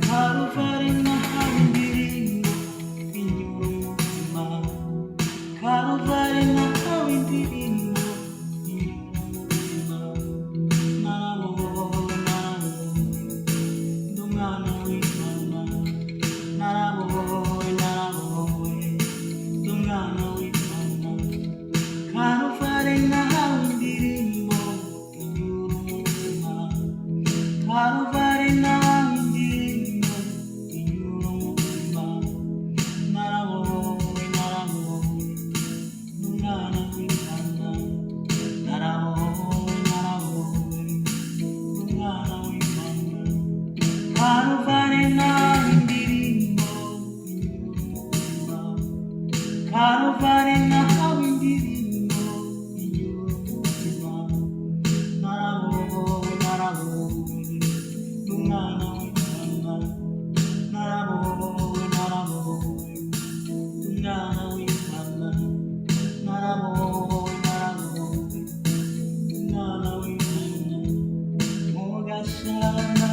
Karuvari nahawe indirimbo inyura umutima, Karuvari nahawe indirimbo inyura umutima, narabonye ndi umwana w'Imana, narabonye ndi umwana w'Imana, Karuvari nahawe indirimbo inyura umutima, Karuvari nahawe Karuvari nahawe indirimbo Karuvari nahawe indirimbo inyura umutima, narabonye ndi umwana w'Imana, narabonye ndi umwana w'Imana, narabonye ndi umwana w'Imana, mugashana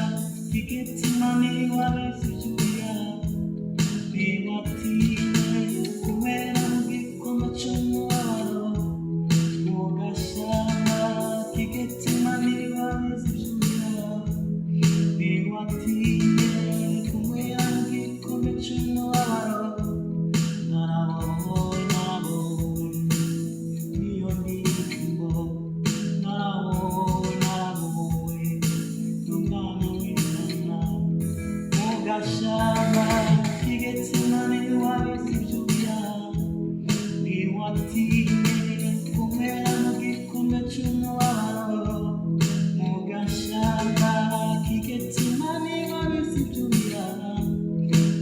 Getsemani wabese ibyuya, ntiwatinye kubera mu gikombe cy'umubabaro, mu gashyamba k'i Getsemani wabese ibyuya, ntiwatinye kubera mu gikombe cy'umubabaro, narabonye niyo ndirimbo, narabonye ndi umwana w'Imana, Gashama k'i Getsemani wabese ibyuya, ntiwatinye kumera mu gikombe cy'umubabaro, mu gashamba k'i Getsemani wabese ibyuya,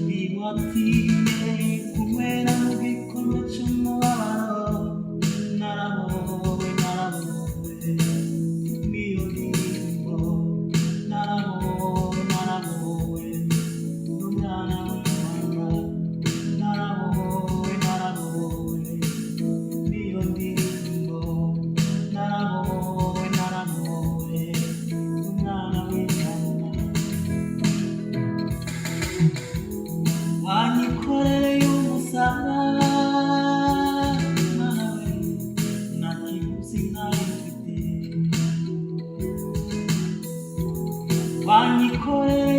ntiwatinye kumera mu gikombe cy'umubabaro, narabonye niyo ndirimbo, narabonye umwana w'Imana, narabonye niyo ndirimbo, narabonye umwana w'Imana, wanyikoreye umusaraba, Mana we, nta kiguzi nari mfite, wanyikoreye